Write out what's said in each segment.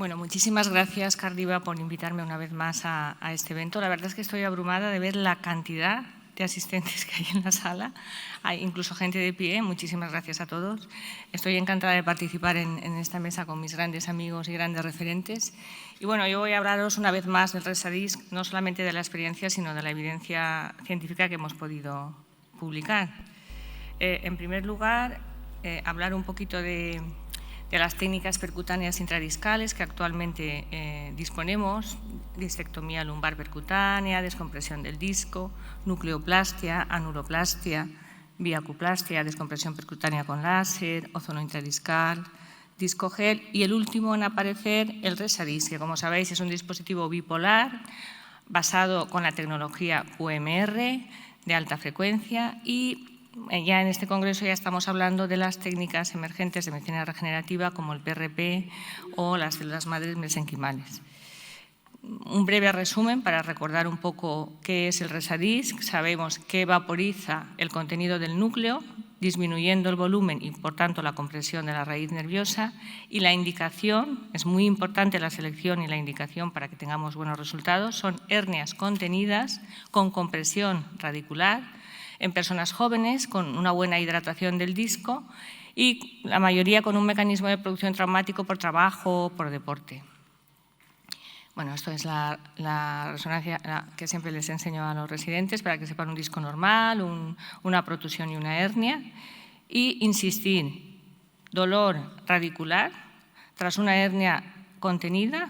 Bueno, muchísimas gracias, Cardiva, por invitarme una vez más a este evento. La verdad es que estoy abrumada de ver la cantidad de asistentes que hay en la sala. Hay incluso gente de pie. Muchísimas gracias a todos. Estoy encantada de participar en esta mesa con mis grandes amigos y grandes referentes. Y bueno, yo voy a hablaros una vez más del RESADIS, no solamente de la experiencia, sino de la evidencia científica que hemos podido publicar. En primer lugar, hablar un poquito de las técnicas percutáneas intradiscales que actualmente disponemos: discectomía lumbar percutánea, descompresión del disco, nucleoplastia, anuroplastia, viacuplastia, descompresión percutánea con láser, ozono intradiscal, discogel y el último en aparecer, el RESADIS, que como sabéis es un dispositivo bipolar basado con la tecnología QMR de alta frecuencia y ya en este congreso ya estamos hablando de las técnicas emergentes de medicina regenerativa como el PRP o las células madres mesenquimales. Un breve resumen para recordar un poco qué es el RESADIS. Sabemos que vaporiza el contenido del núcleo, disminuyendo el volumen y, por tanto, la compresión de la raíz nerviosa. Y la indicación, es muy importante la selección y la indicación para que tengamos buenos resultados, son hernias contenidas con compresión radicular, en personas jóvenes con una buena hidratación del disco y la mayoría con un mecanismo de producción traumático por trabajo o por deporte. Bueno, esto es la resonancia que siempre les enseño a los residentes para que sepan un disco normal, una protusión y una hernia. Y insistir, dolor radicular tras una hernia contenida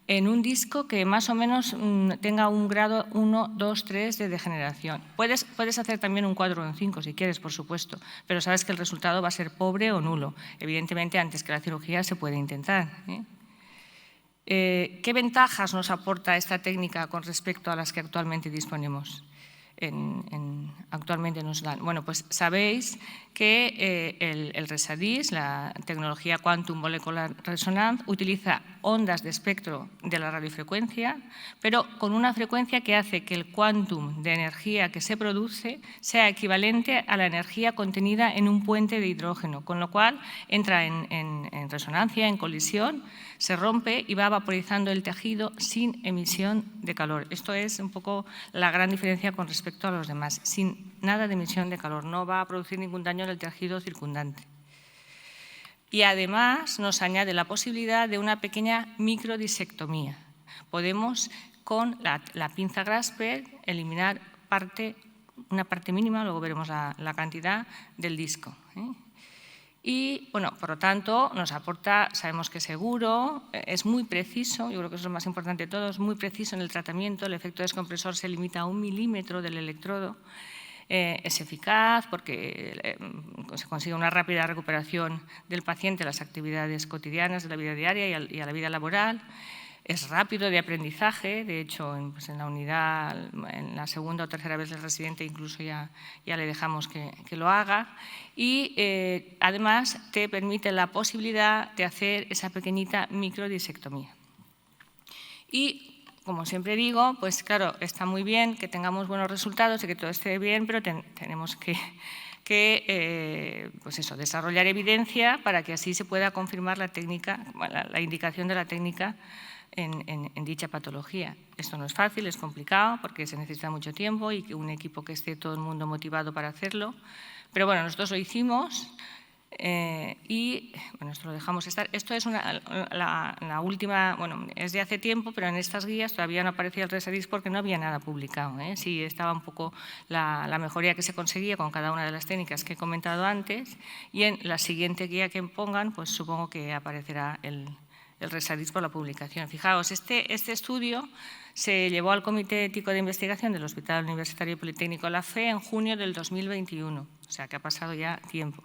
en un disco que más o menos tenga un grado 1, 2, 3 de degeneración. Puedes hacer también un 4 o un 5 si quieres, por supuesto, pero sabes que el resultado va a ser pobre o nulo. Evidentemente, antes que la cirugía se puede intentar. ¿Qué ventajas nos aporta esta técnica con respecto a las que actualmente disponemos? Actualmente nos dan. Bueno, pues sabéis que el RESADIS, la tecnología Quantum Molecular Resonance, utiliza ondas de espectro de la radiofrecuencia, pero con una frecuencia que hace que el quantum de energía que se produce sea equivalente a la energía contenida en un puente de hidrógeno, con lo cual entra en resonancia, en colisión, se rompe y va vaporizando el tejido sin emisión de calor. Esto es un poco la gran diferencia con respecto a los demás. Sin nada de emisión de calor, no va a producir ningún daño en el tejido circundante. Y además nos añade la posibilidad de una pequeña microdisectomía. Podemos, con la pinza Grasper, eliminar una parte mínima, luego veremos la cantidad del disco. Y, bueno, por lo tanto, nos aporta, sabemos que es seguro, es muy preciso, yo creo que eso es lo más importante de todo, es muy preciso en el tratamiento, el efecto descompresor se limita a 1 milímetro del electrodo, es eficaz porque se consigue una rápida recuperación del paciente a las actividades cotidianas de la vida diaria y a la vida laboral. Es rápido de aprendizaje, de hecho, en la unidad, en la segunda o tercera vez del residente incluso ya le dejamos que lo haga y además te permite la posibilidad de hacer esa pequeñita microdisectomía. Y, como siempre digo, pues claro, está muy bien que tengamos buenos resultados y que todo esté bien, pero tenemos que pues eso, desarrollar evidencia para que así se pueda confirmar la técnica, la indicación de la técnica en dicha patología. Esto no es fácil, es complicado porque se necesita mucho tiempo y un equipo que esté todo el mundo motivado para hacerlo. Pero bueno, nosotros lo hicimos y bueno, esto lo dejamos estar. Esto es la última, bueno, es de hace tiempo, pero en estas guías todavía no aparecía el RESADIS porque no había nada publicado. Sí, estaba un poco la mejoría que se conseguía con cada una de las técnicas que he comentado antes y en la siguiente guía que pongan, pues supongo que aparecerá el RESADIS por la publicación. Fijaos, este estudio se llevó al Comité Ético de Investigación del Hospital Universitario Politécnico La Fe en junio del 2021, o sea que ha pasado ya tiempo.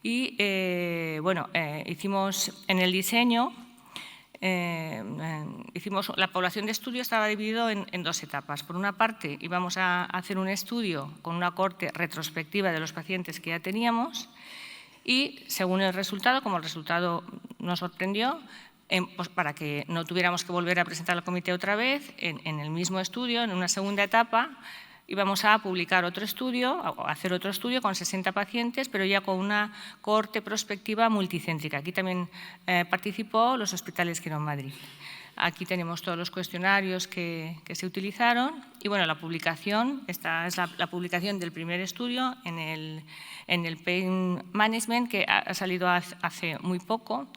Y bueno, hicimos en el diseño, la población de estudio estaba dividido en 2 etapas. Por una parte, íbamos a hacer un estudio con una corte retrospectiva de los pacientes que ya teníamos y según el resultado, como el resultado nos sorprendió, pues para que no tuviéramos que volver a presentar al comité otra vez, en el mismo estudio, en una segunda etapa, íbamos a publicar otro estudio, a hacer otro estudio con 60 pacientes, pero ya con una cohorte prospectiva multicéntrica. Aquí también participó los hospitales Quirón Madrid. Aquí tenemos todos los cuestionarios que se utilizaron y, bueno, la publicación, esta es la publicación del primer estudio en el Pain Management, que ha salido hace muy poco.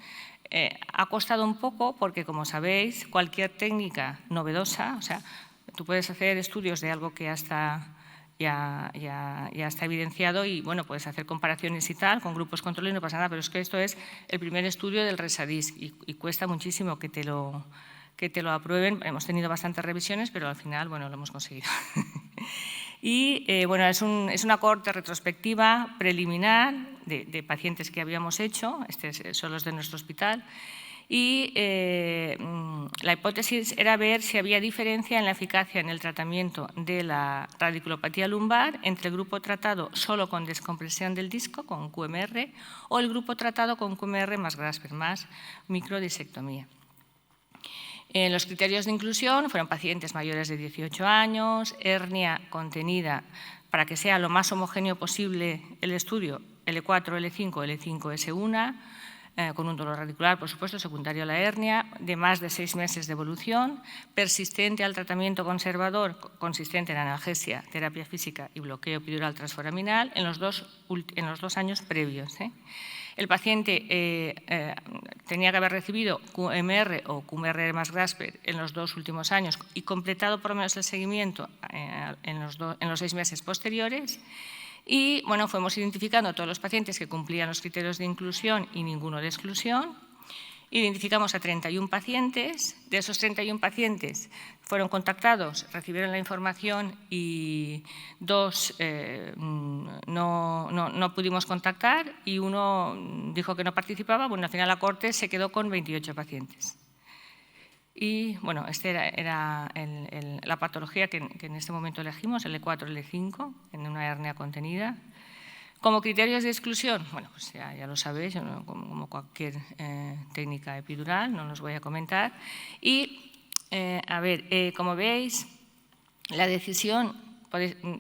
Ha costado un poco porque, como sabéis, cualquier técnica novedosa, o sea, tú puedes hacer estudios de algo que ya está evidenciado y, bueno, puedes hacer comparaciones y tal, con grupos control y no pasa nada, pero es que esto es el primer estudio del Resadisc y cuesta muchísimo que te lo aprueben. Hemos tenido bastantes revisiones, pero al final, bueno, lo hemos conseguido. Y, bueno, es una cohorte retrospectiva preliminar de pacientes que habíamos hecho, son los de nuestro hospital, y la hipótesis era ver si había diferencia en la eficacia en el tratamiento de la radiculopatía lumbar entre el grupo tratado solo con descompresión del disco, con QMR, o el grupo tratado con QMR más Grasper, más microdisectomía. Los criterios de inclusión fueron pacientes mayores de 18 años, hernia contenida para que sea lo más homogéneo posible el estudio, L4, L5, L5, S1, con un dolor radicular, por supuesto, secundario a la hernia, de más de 6 meses de evolución, persistente al tratamiento conservador, consistente en analgesia, terapia física y bloqueo epidural transforaminal en los dos años previos. El paciente tenía que haber recibido QMR o QMR más Grasper en los 2 últimos años y completado por lo menos el seguimiento en los 6 meses posteriores. Y, bueno, fuimos identificando a todos los pacientes que cumplían los criterios de inclusión y ninguno de exclusión. Identificamos a 31 pacientes. De esos 31 pacientes fueron contactados, recibieron la información y 2 no pudimos contactar y 1 dijo que no participaba. Bueno, al final la cohorte se quedó con 28 pacientes. Y, bueno, esta era la patología que en este momento elegimos, L4, L5, en una hernia contenida. Como criterios de exclusión, bueno, pues ya lo sabéis, como cualquier técnica epidural, no los voy a comentar. Y, a ver, como veis, la decisión,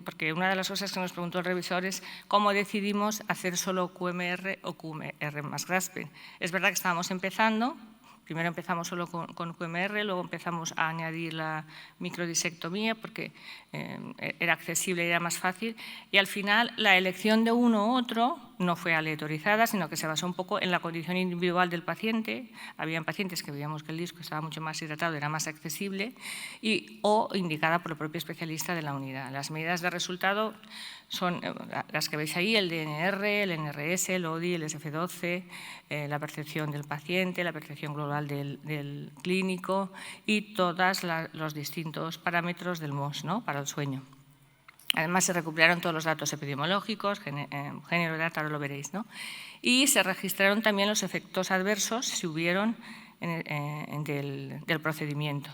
porque una de las cosas que nos preguntó el revisor es cómo decidimos hacer solo QMR o QMR más Grasper. Es verdad que estábamos empezando. Primero empezamos solo con QMR, luego empezamos a añadir la microdisectomía porque era accesible y era más fácil. Y al final la elección de uno u otro no fue aleatorizada, sino que se basó un poco en la condición individual del paciente. Habían pacientes que veíamos que el disco estaba mucho más hidratado, era más accesible o indicada por el propio especialista de la unidad. Las medidas de resultado son las que veis ahí, el DNR, el NRS, el ODI, el SF12, la percepción del paciente, la percepción global del clínico y todos los distintos parámetros del MOS, ¿no?, para el sueño. Además, se recuperaron todos los datos epidemiológicos, género, edad, ahora lo veréis, ¿no? Y se registraron también los efectos adversos, si hubieron, del procedimiento.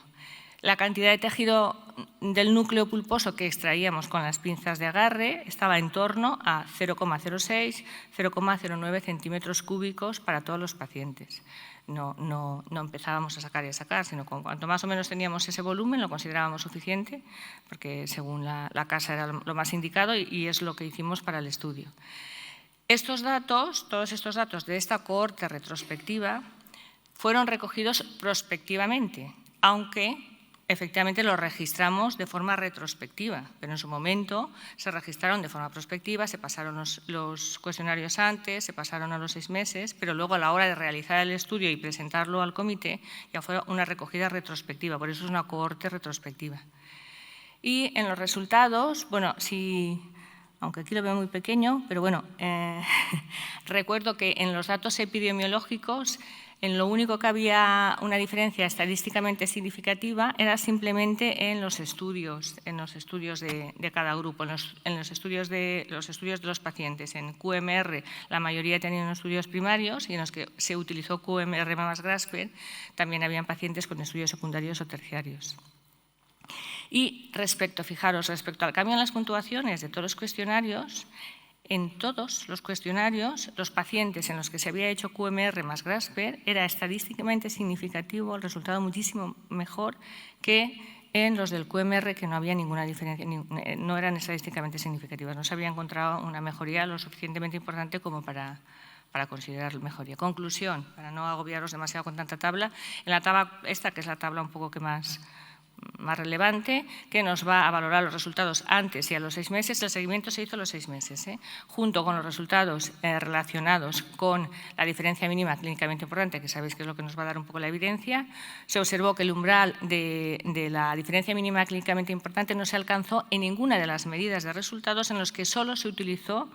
La cantidad de tejido del núcleo pulposo que extraíamos con las pinzas de agarre estaba en torno a 0,06, 0,09 centímetros cúbicos para todos los pacientes. No empezábamos a sacar y a sacar, sino cuanto más o menos teníamos ese volumen lo considerábamos suficiente, porque según la casa era lo más indicado y es lo que hicimos para el estudio. Estos datos, todos estos datos de esta cohorte retrospectiva fueron recogidos prospectivamente, aunque efectivamente los registramos de forma retrospectiva, pero en su momento se registraron de forma prospectiva, se pasaron los cuestionarios antes, se pasaron a los 6 meses, pero luego a la hora de realizar el estudio y presentarlo al comité ya fue una recogida retrospectiva, por eso es una cohorte retrospectiva. Y en los resultados, bueno, aunque aquí lo veo muy pequeño, pero bueno, recuerdo que en los datos epidemiológicos en lo único que había una diferencia estadísticamente significativa era simplemente en los estudios de cada grupo, en los estudios de los pacientes. En QMR la mayoría tenían estudios primarios y en los que se utilizó QMR más Grasper también habían pacientes con estudios secundarios o terciarios. Y fijaros, respecto al cambio en las puntuaciones de todos los cuestionarios, en todos los cuestionarios, los pacientes en los que se había hecho QMR más Grasper era estadísticamente significativo el resultado muchísimo mejor que en los del QMR que no había ninguna diferencia, no eran estadísticamente significativas, no se había encontrado una mejoría lo suficientemente importante como para considerar mejoría. Conclusión, para no agobiaros demasiado con tanta tabla, en la tabla esta, que es la tabla un poco que más relevante, que nos va a valorar los resultados antes y a los 6 meses. El seguimiento se hizo a los 6 meses, junto con los resultados relacionados con la diferencia mínima clínicamente importante, que sabéis que es lo que nos va a dar un poco la evidencia. Se observó que el umbral de la diferencia mínima clínicamente importante no se alcanzó en ninguna de las medidas de resultados en los que solo se utilizó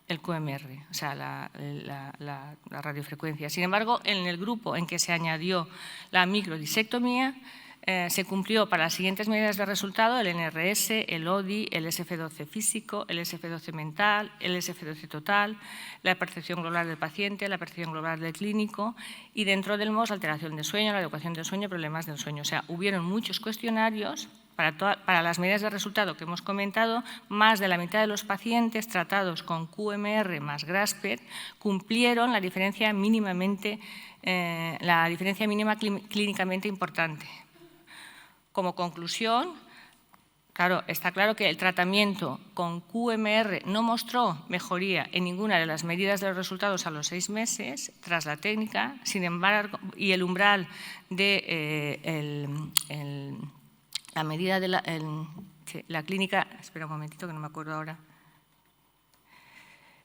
el QMR, o sea, la radiofrecuencia. Sin embargo, en el grupo en que se añadió la microdisectomía, se cumplió para las siguientes medidas de resultado el NRS, el ODI, el SF12 físico, el SF12 mental, el SF12 total, la percepción global del paciente, la percepción global del clínico y dentro del MOS alteración del sueño, la adecuación del sueño, problemas del sueño. O sea, hubieron muchos cuestionarios para las medidas de resultado que hemos comentado. Más de la mitad de los pacientes tratados con QMR más Grasper cumplieron la diferencia mínima clínicamente importante. Como conclusión, claro, está claro que el tratamiento con QMR no mostró mejoría en ninguna de las medidas de los resultados a los 6 meses tras la técnica. Sin embargo, y el umbral de la medida de la clínica, espera un momentito que no me acuerdo ahora,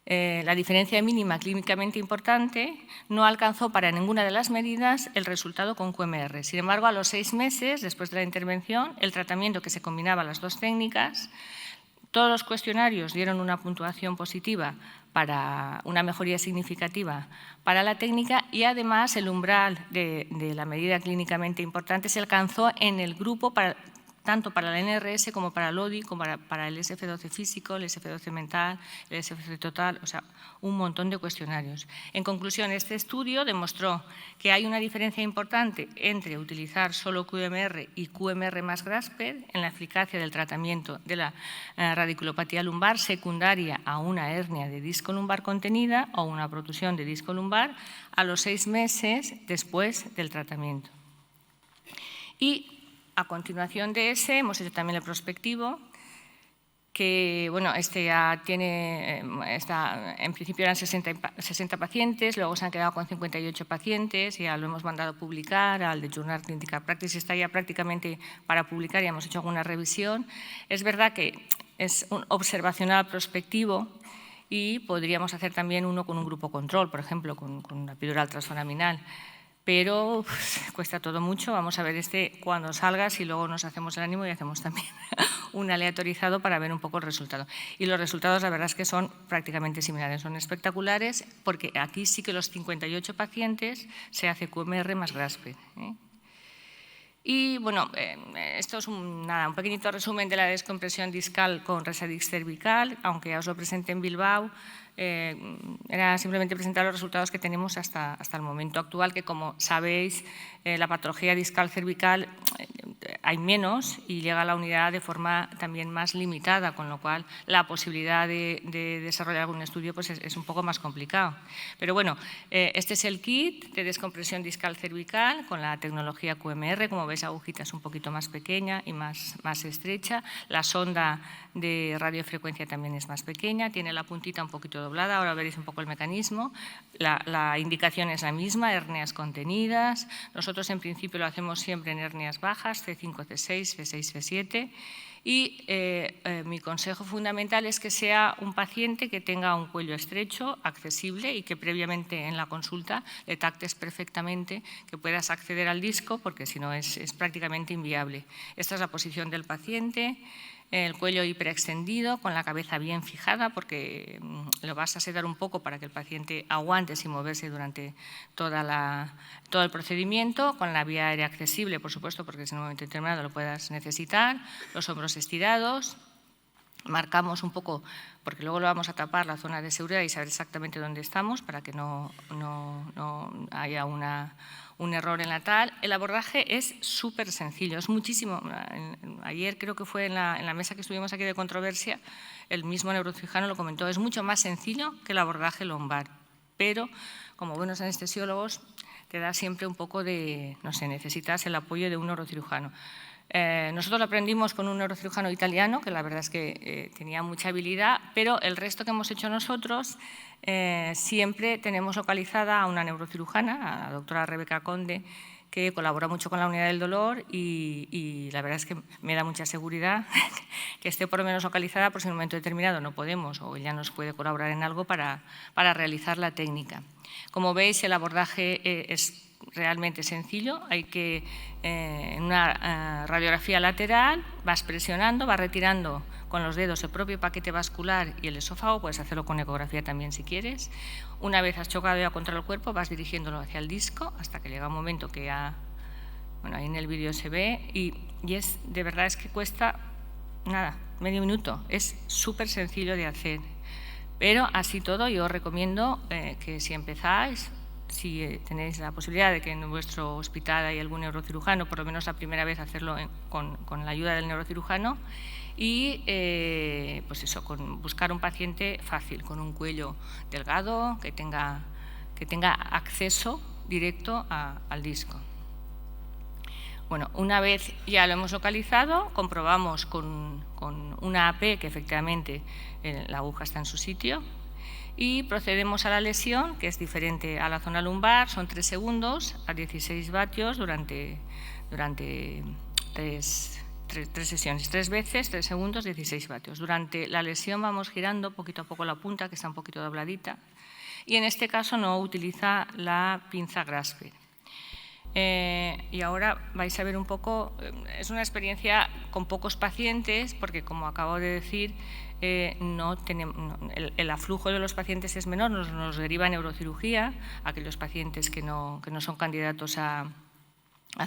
la diferencia mínima clínicamente importante no alcanzó para ninguna de las medidas el resultado con QMR. Sin embargo, a los 6 meses, después de la intervención, el tratamiento que se combinaba las dos técnicas, todos los cuestionarios dieron una puntuación positiva para una mejoría significativa para la técnica y además el umbral de la medida clínicamente importante se alcanzó en el grupo tanto para el NRS como para el ODI, como para el SF12 físico, el SF12 mental, el SF12 total, o sea, un montón de cuestionarios. En conclusión, este estudio demostró que hay una diferencia importante entre utilizar solo QMR y QMR más Grasper en la eficacia del tratamiento de la radiculopatía lumbar secundaria a una hernia de disco lumbar contenida o una protusión de disco lumbar a los 6 meses después del tratamiento. Y a continuación de ese, hemos hecho también el prospectivo, que bueno, ya tiene, en principio eran 60 pacientes, luego se han quedado con 58 pacientes, ya lo hemos mandado a publicar al de Journal Clinical Practice, está ya prácticamente para publicar, ya hemos hecho alguna revisión. Es verdad que es un observacional prospectivo y podríamos hacer también uno con un grupo control, por ejemplo, con una epidural transforaminal. Pero cuesta todo mucho. Vamos a ver cuando salga, si luego nos hacemos el ánimo y hacemos también un aleatorizado para ver un poco el resultado. Y los resultados, la verdad es que son prácticamente similares, son espectaculares, porque aquí sí que los 58 pacientes se hace QMR más Grasper. Y bueno, esto es un pequeñito resumen de la descompresión discal con Resadix cervical, aunque ya os lo presenté en Bilbao. Era simplemente presentar los resultados que tenemos hasta el momento actual, que como sabéis, la patología discal cervical hay menos y llega a la unidad de forma también más limitada, con lo cual la posibilidad de desarrollar algún estudio pues es un poco más complicado. Pero bueno, este es el kit de descompresión discal cervical con la tecnología QMR. Como veis, la agujita es un poquito más pequeña y más estrecha. La sonda de radiofrecuencia también es más pequeña, tiene la puntita un poquito doblada, ahora veréis un poco el mecanismo. La indicación es la misma, hernias contenidas. Nosotros en principio lo hacemos siempre en hernias bajas, C5, C6, C6, C7. Y mi consejo fundamental es que sea un paciente que tenga un cuello estrecho, accesible y que previamente en la consulta detectes perfectamente que puedas acceder al disco, porque si no es prácticamente inviable. Esta es la posición del paciente. El cuello hiperextendido, con la cabeza bien fijada, porque lo vas a sedar un poco para que el paciente aguante sin moverse durante todo el procedimiento, con la vía aérea accesible, por supuesto, porque en un momento determinado lo puedas necesitar, los hombros estirados. Marcamos un poco, porque luego lo vamos a tapar, la zona de seguridad y saber exactamente dónde estamos para que no haya un error en la tal. El abordaje es súper sencillo, es muchísimo. Ayer creo que fue en la mesa que estuvimos aquí de controversia, el mismo neurocirujano lo comentó, es mucho más sencillo que el abordaje lumbar, pero como buenos anestesiólogos te da siempre un poco de, no sé, necesitas el apoyo de un neurocirujano. Nosotros lo aprendimos con un neurocirujano italiano, que la verdad es que tenía mucha habilidad, pero el resto que hemos hecho nosotros siempre tenemos localizada a una neurocirujana, a la doctora Rebeca Conde, que colabora mucho con la unidad del dolor y la verdad es que me da mucha seguridad que esté por lo menos localizada, por si en un momento determinado no podemos o ella nos puede colaborar en algo para realizar la técnica. Como veis, el abordaje es realmente sencillo. Hay que, en una radiografía lateral, vas presionando, vas retirando con los dedos el propio paquete vascular y el esófago, puedes hacerlo con ecografía también si quieres. Una vez has chocado ya contra el cuerpo, vas dirigiéndolo hacia el disco hasta que llega un momento que ya, bueno, ahí en el vídeo se ve y es, de verdad es que cuesta nada, medio minuto, es súper sencillo de hacer. Pero así todo, yo os recomiendo que si empezáis, si tenéis la posibilidad de que en vuestro hospital hay algún neurocirujano, por lo menos la primera vez hacerlo con la ayuda del neurocirujano y pues eso, buscar un paciente fácil, con un cuello delgado, que tenga acceso directo al disco. Bueno, una vez ya lo hemos localizado, comprobamos con una AP que efectivamente la aguja está en su sitio y procedemos a la lesión, que es diferente a la zona lumbar, son 3 segundos a 16 vatios durante 3 sesiones, 3 veces, 3 segundos, 16 vatios. Durante la lesión vamos girando poquito a poco la punta, que está un poquito dobladita, y en este caso no utiliza la pinza Grasper. Y ahora vais a ver un poco, es una experiencia con pocos pacientes, porque como acabo de decir, el aflujo de los pacientes es menor, nos deriva a neurocirugía, aquellos pacientes que no son candidatos a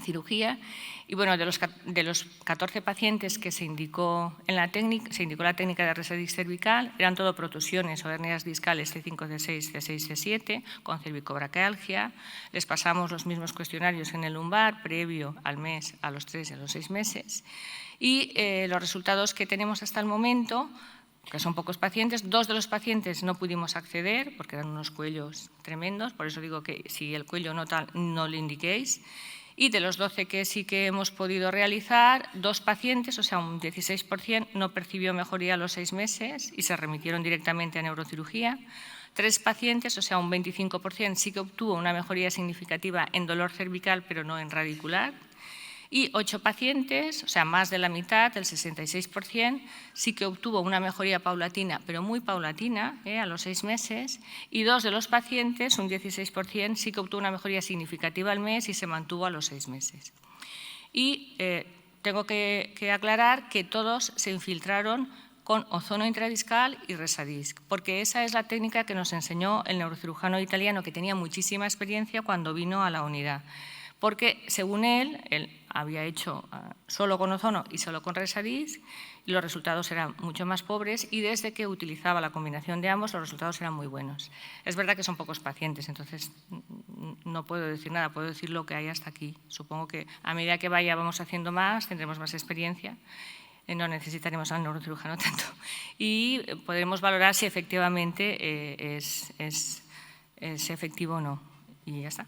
cirugía. Y bueno, de los 14 pacientes que se indicó la técnica de Resadix cervical, eran todo protusiones o hernias discales C5, C6, C6, C7, con cervicobraquialgia. Les pasamos los mismos cuestionarios en el lumbar, previo al mes, a los 3 y a los 6 meses. Y los resultados que tenemos hasta el momento, que son pocos pacientes, 2 de los pacientes no pudimos acceder porque eran unos cuellos tremendos, por eso digo que si el cuello no tal, no lo indiquéis. Y de los 12 que sí que hemos podido realizar, 2 pacientes, o sea, un 16%, no percibió mejoría a los 6 meses y se remitieron directamente a neurocirugía. 3 pacientes, o sea, un 25%, sí que obtuvo una mejoría significativa en dolor cervical, pero no en radicular. Y 8 pacientes, o sea, más de la mitad, el 66%, sí que obtuvo una mejoría paulatina, pero muy paulatina, a los 6 meses, y 2 de los pacientes, un 16%, sí que obtuvo una mejoría significativa al mes y se mantuvo a los 6 meses. Y tengo que aclarar que todos se infiltraron con ozono intradiscal y Resadix, porque esa es la técnica que nos enseñó el neurocirujano italiano, que tenía muchísima experiencia cuando vino a la unidad. Porque, según él había hecho solo con ozono y solo con Resadix, y los resultados eran mucho más pobres, y desde que utilizaba la combinación de ambos, los resultados eran muy buenos. Es verdad que son pocos pacientes, entonces no puedo decir nada, puedo decir lo que hay hasta aquí. Supongo que a medida que vamos haciendo más, tendremos más experiencia, no necesitaremos al neurocirujano tanto, y podremos valorar si efectivamente es efectivo o no. Y ya está.